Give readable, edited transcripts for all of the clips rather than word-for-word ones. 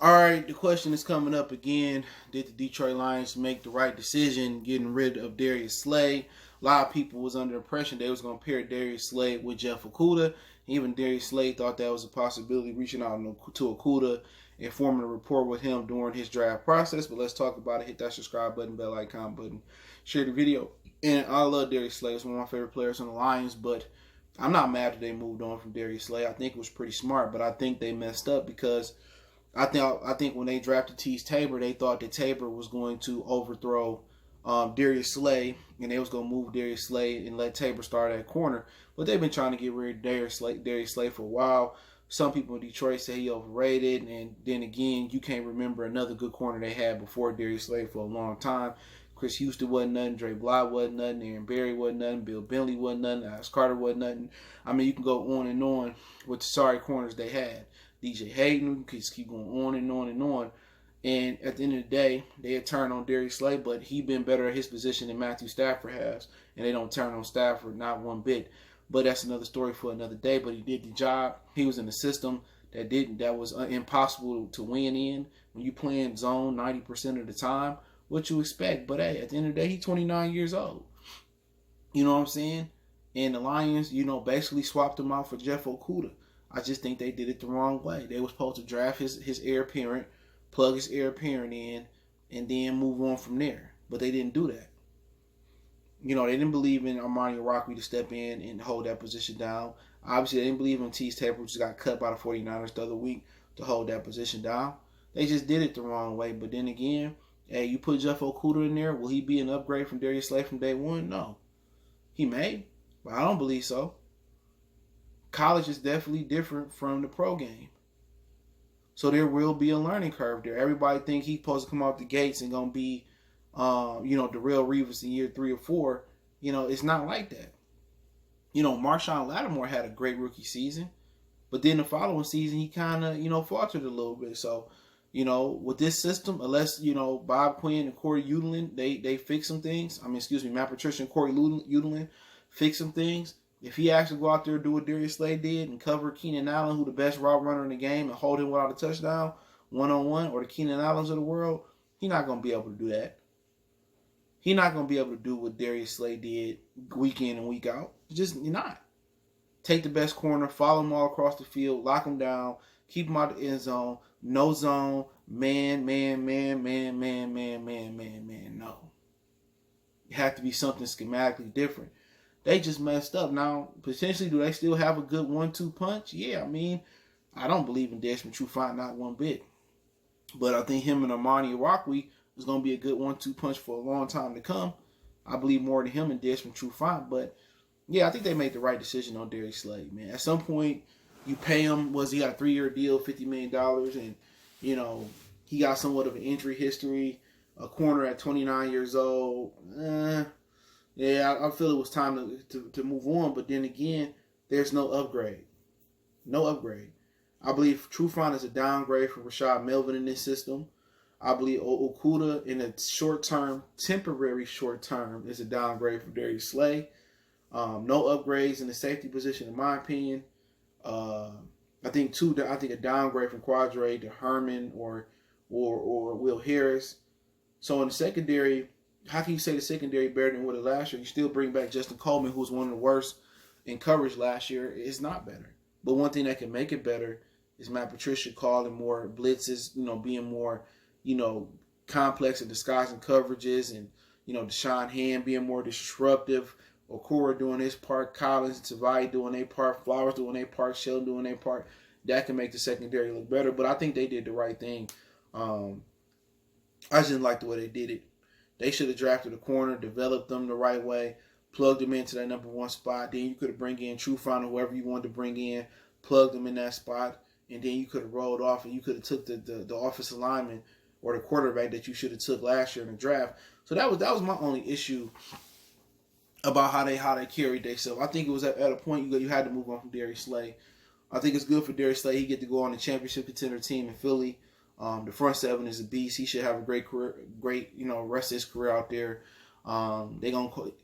All right, the question is coming up again. Did the Detroit Lions make the right decision getting rid of Darius Slay? A lot of people was under the impression they was going to pair Darius Slay with Jeff Okudah. Even Darius Slay thought that was a possibility, reaching out to Okudah and forming a rapport with him during his draft process. But let's talk about it. Hit that subscribe button, bell icon button, share the video. And I love Darius Slay. He's one of my favorite players on the Lions, but I'm not mad that they moved on from Darius Slay. I think it was pretty smart, but I think they messed up because I think when they drafted Tease Tabor, they thought that Tabor was going to overthrow Darius Slay, and they was going to move Darius Slay and let Tabor start at corner. But they've been trying to get rid of Darius Slay for a while. Some people in Detroit say he overrated, and then again, you can't remember another good corner they had before Darius Slay for a long time. Chris Houston wasn't nothing, Dre Bly wasn't nothing, Aaron Berry wasn't nothing, Bill Bentley wasn't nothing, Alex Carter wasn't nothing. I mean, you can go on and on with the sorry corners they had. DJ Hayden, just keep going on and on and on. And at the end of the day, they had turned on Darius Slay, but he been better at his position than Matthew Stafford has. And they don't turn on Stafford, not one bit. But that's another story for another day. But he did the job. He was in a system that was impossible to win in. When you playing zone 90% of the time, what you expect? But hey, at the end of the day, he's 29 years old. You know what I'm saying? And the Lions, basically swapped him out for Jeff Okudah. I just think they did it the wrong way. They were supposed to draft his heir apparent, plug his heir apparent in, and then move on from there. But they didn't do that. They didn't believe in Armani Rockway to step in and hold that position down. Obviously, they didn't believe in Tease Tabor, which got cut by the 49ers the other week, to hold that position down. They just did it the wrong way. But then again, hey, you put Jeff Okudah in there, will he be an upgrade from Darius Slay from day one? No. He may, but I don't believe so. College is definitely different from the pro game. So there will be a learning curve there. Everybody think he's supposed to come out the gates and going to be, Darrelle Revis in year 3 or 4. It's not like that. Marshawn Lattimore had a great rookie season. But then the following season, he kind of, faltered a little bit. So, with this system, unless, Bob Quinn and Corey Udelin, they fix some things. Matt Patricia and Corey Udelin fix some things. If he actually go out there and do what Darius Slay did and cover Keenan Allen, who the best route runner in the game, and hold him without a touchdown, one-on-one, or the Keenan Allens of the world, he's not going to be able to do that. He's not going to be able to do what Darius Slay did week in and week out. You're not. Take the best corner, follow him all across the field, lock him down, keep him out the end zone, no zone, man, no. It have to be something schematically different. They just messed up. Now, potentially, do they still have a good 1-2 punch? Yeah, I don't believe in Desmond Trufant, not one bit. But I think him and Armani Rockway is going to be a good 1-2 punch for a long time to come. I believe more in him and Desmond Trufant. But, yeah, I think they made the right decision on Darius Slay, man. At some point, you pay him, he got a 3-year deal, $50 million, and, he got somewhat of an injury history, a corner at 29 years old. Yeah, I feel it was time to move on, but then again, there's no upgrade. No upgrade. I believe Trufant is a downgrade for Rashad Melvin in this system. I believe Okudah in a temporary short term, is a downgrade for Darius Slay. No upgrades in the safety position, in my opinion. I think a downgrade from Quadre to Herman or Will Harris. So in the secondary, how can you say the secondary better than what it last year? You still bring back Justin Coleman, who was one of the worst in coverage last year. It's not better. But one thing that can make it better is Matt Patricia calling more blitzes, being more, complex and disguising coverages, and, Deshaun Hand being more disruptive, Okura doing his part, Collins and Tavai doing their part, Flowers doing their part, Sheldon doing their part. That can make the secondary look better. But I think they did the right thing. I just didn't like the way they did it. They should have drafted a corner, developed them the right way, plugged them into that number 1 spot. Then you could have bring in Trufant or whoever you wanted to bring in, plugged them in that spot, and then you could have rolled off and you could have took the offensive lineman or the quarterback that you should have took last year in the draft. So that was my only issue about how they carried themselves. I think it was at a point you had to move on from Darius Slay. I think it's good for Darius Slay. He get to go on the championship contender team in Philly. The front seven is a beast. He should have a great career, rest of his career out there.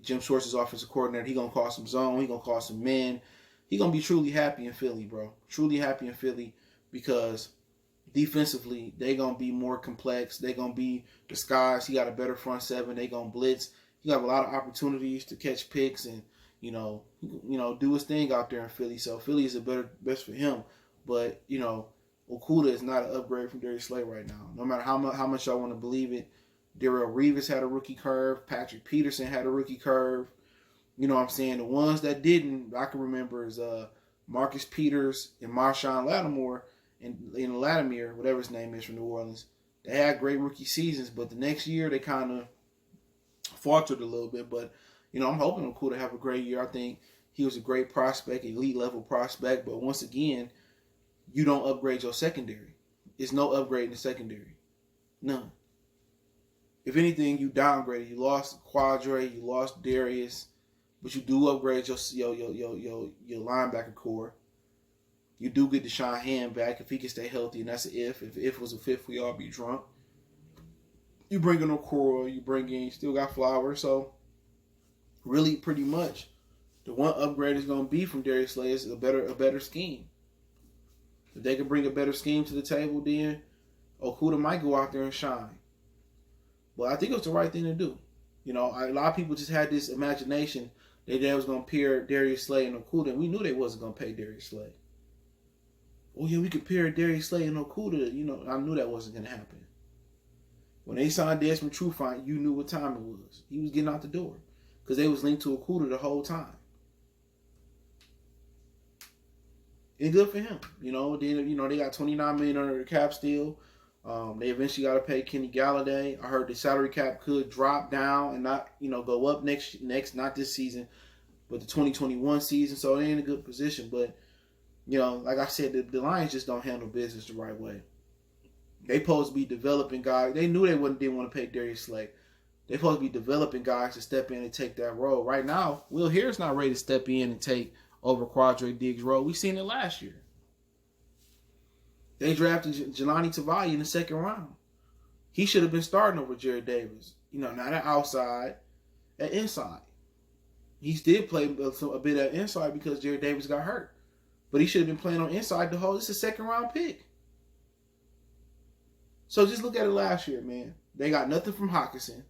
Jim Schwartz is offensive coordinator. He gonna call some zone. He gonna call some men. He gonna be truly happy in Philly, bro. Truly happy in Philly because defensively, they going to be more complex. They going to be disguised. He got a better front seven. They going to blitz. He got a lot of opportunities to catch picks and, do his thing out there in Philly. So Philly is best for him. But, Okudah is not an upgrade from Darius Slay right now. No matter how much y'all want to believe it. Darrelle Revis had a rookie curve. Patrick Peterson had a rookie curve. You know what I'm saying? The ones that didn't, I can remember, is Marcus Peters and Marshawn Lattimore and Latimer, whatever his name is, from New Orleans. They had great rookie seasons, but the next year they kind of faltered a little bit. But, I'm hoping Okudah have a great year. I think he was a great prospect, elite level prospect. But once again, you don't upgrade your secondary. There's no upgrade in the secondary. None. If anything, you downgraded. You lost Quadre, you lost Darius, but you do upgrade your linebacker core. You do get Deshaun Hand back if he can stay healthy, and that's an if. If it was a fifth, we all be drunk. You bring in Okoro, you still got Flowers, so really pretty much the one upgrade is going to be from Darius Slay is a better scheme. If they can bring a better scheme to the table, then Okudah might go out there and shine. But I think it was the right thing to do. A lot of people just had this imagination that they was going to pair Darius Slay and Okudah, and we knew they wasn't going to pay Darius Slay. Oh, yeah, we could pair Darius Slay and Okudah. I knew that wasn't going to happen. When they signed Desmond Trufant, you knew what time it was. He was getting out the door because they was linked to Okudah the whole time. And good for him. Then, they got $29 million under the cap still. They eventually got to pay Kenny Galladay. I heard the salary cap could drop down and not, go up next, not this season, but the 2021 season. So they in a good position. But, like I said, the Lions just don't handle business the right way. They supposed to be developing guys. They knew they didn't want to pay Darius Slay. They supposed to be developing guys to step in and take that role. Right now, Will Harris not ready to step in and take over Quadre Diggs' role. We seen it last year. They drafted Jelani Tavai in the second round. He should have been starting over Jared Davis. Not at outside, at inside. He did play a bit at inside because Jared Davis got hurt. But he should have been playing on inside the whole. It's a second round pick. So just look at it last year, man. They got nothing from Hockenson.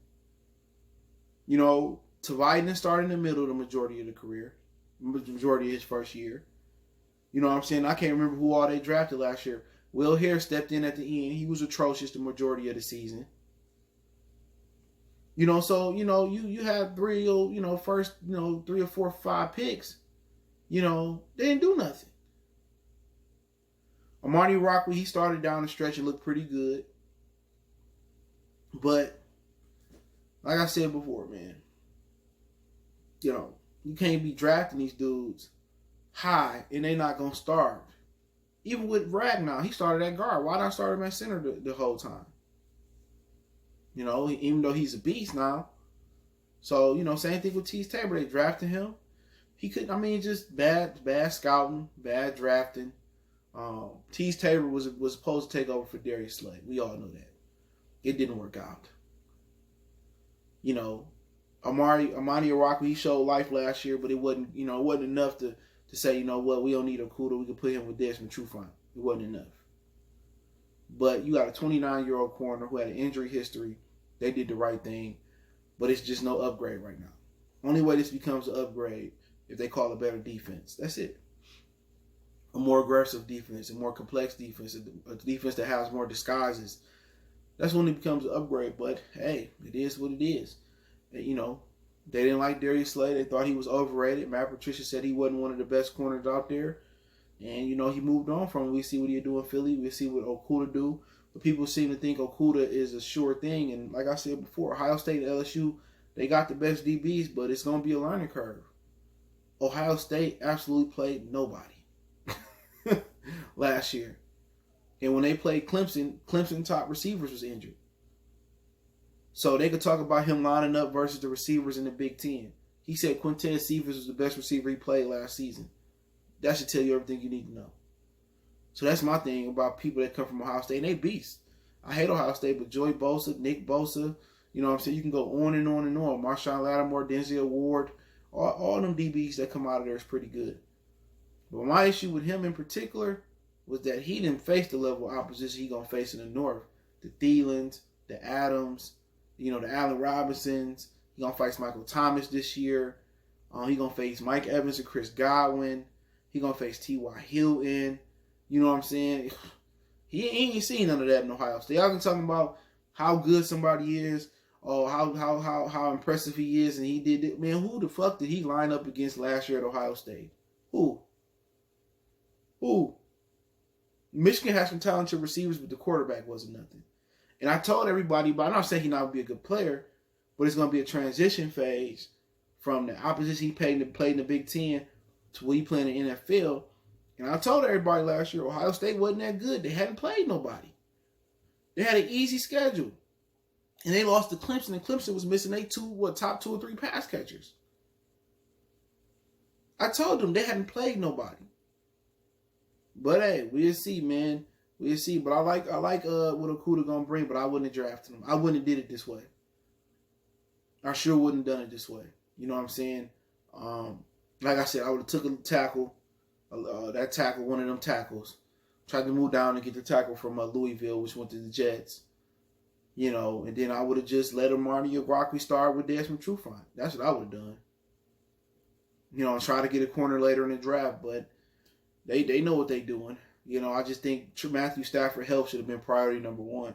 Tavai didn't start in the middle the majority of the career. Majority of his first year. You know what I'm saying? I can't remember who all they drafted last year. Will Harris stepped in at the end. He was atrocious the majority of the season. So, you had three or four, 5 picks. They didn't do nothing. Amari Rockwell, he started down the stretch and looked pretty good. But, like I said before, man, you can't be drafting these dudes high and they not going to start. Even with Ragnar, he started at guard. Why not start him at center the whole time? Even though he's a beast now. So, same thing with Tease Tabor. They drafted him. He couldn't, just bad scouting, bad drafting. Tease Tabor was supposed to take over for Darius Slay. We all know that. It didn't work out. Amari Araku, he showed life last year, but it wasn't enough to say, we don't need Okudah. We can put him with Desmond Trufant. It wasn't enough. But you got a 29-year-old corner who had an injury history. They did the right thing, but it's just no upgrade right now. Only way this becomes an upgrade if they call a better defense. That's it. A more aggressive defense, a more complex defense, a defense that has more disguises. That's when it becomes an upgrade. But hey, it is what it is. They didn't like Darius Slay. They thought he was overrated. Matt Patricia said he wasn't one of the best corners out there. And, he moved on from him. We see what he'll do in Philly. We see what Okudah do. But people seem to think Okudah is a sure thing. And like I said before, Ohio State and LSU, they got the best DBs, but it's going to be a learning curve. Ohio State absolutely played nobody last year. And when they played Clemson top receivers was injured. So they could talk about him lining up versus the receivers in the Big Ten. He said Quintez Cephas was the best receiver he played last season. That should tell you everything you need to know. So that's my thing about people that come from Ohio State. And they beasts. I hate Ohio State, but Joey Bosa, Nick Bosa, you know what I'm saying? You can go on and on and on. Marshawn Lattimore, Denzel Ward, all them DBs that come out of there is pretty good. But my issue with him in particular, was that he didn't face the level of opposition he gonna face in the North. The Thielens, the Adams, the Allen Robinsons. He gonna face Michael Thomas this year. He gonna face Mike Evans and Chris Godwin. He gonna face T.Y. Hilton. You know what I'm saying? He ain't seen none of that in Ohio State. Y'all been talking about how good somebody is, or how impressive he is, and he did it. Man, who the fuck did he line up against last year at Ohio State? Who? Michigan has some talented receivers, but the quarterback wasn't nothing. And I told everybody, but I'm not saying he not be a good player, but it's going to be a transition phase from the opposition he played in the Big Ten to what he played in the NFL. And I told everybody last year, Ohio State wasn't that good. They hadn't played nobody. They had an easy schedule. And they lost to Clemson, and Clemson was missing their top 2 or 3 pass catchers. I told them they hadn't played nobody. But hey, we'll see, man. We'll see. But I like what Okudah gonna bring, but I wouldn't have drafted him. I wouldn't have did it this way. I sure wouldn't have done it this way. You know what I'm saying? Like I said, I would have took a tackle, that tackle, one of them tackles. Tried to move down and get the tackle from Louisville, which went to the Jets. And then I would have just let Armani Ograkwe start with Desmond Trufant. That's what I would have done. Try to get a corner later in the draft, but they know what they're doing. I just think Matthew Stafford health should have been priority number 1.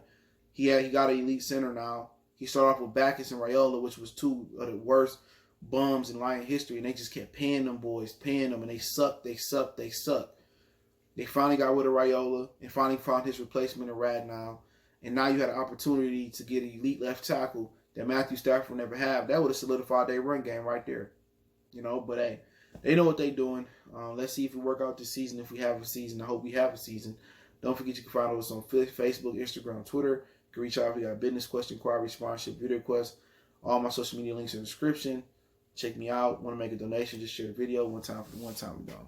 He got an elite center now. He started off with Backus and Raiola, which was 2 of the worst bums in Lion history, and they just kept paying them, and they sucked. They finally got rid of Raiola and finally found his replacement in Radnow. And now you had an opportunity to get an elite left tackle that Matthew Stafford would never have. That would have solidified their run game right there. But hey, they know what they're doing. Let's see if we work out this season. If we have a season, I hope we have a season. Don't forget you can find us on Facebook, Instagram, Twitter. You can reach out if you got a business question, inquiry, sponsorship, video request. All my social media links in the description. Check me out. Want to make a donation? Just share the video one time for the one time we go.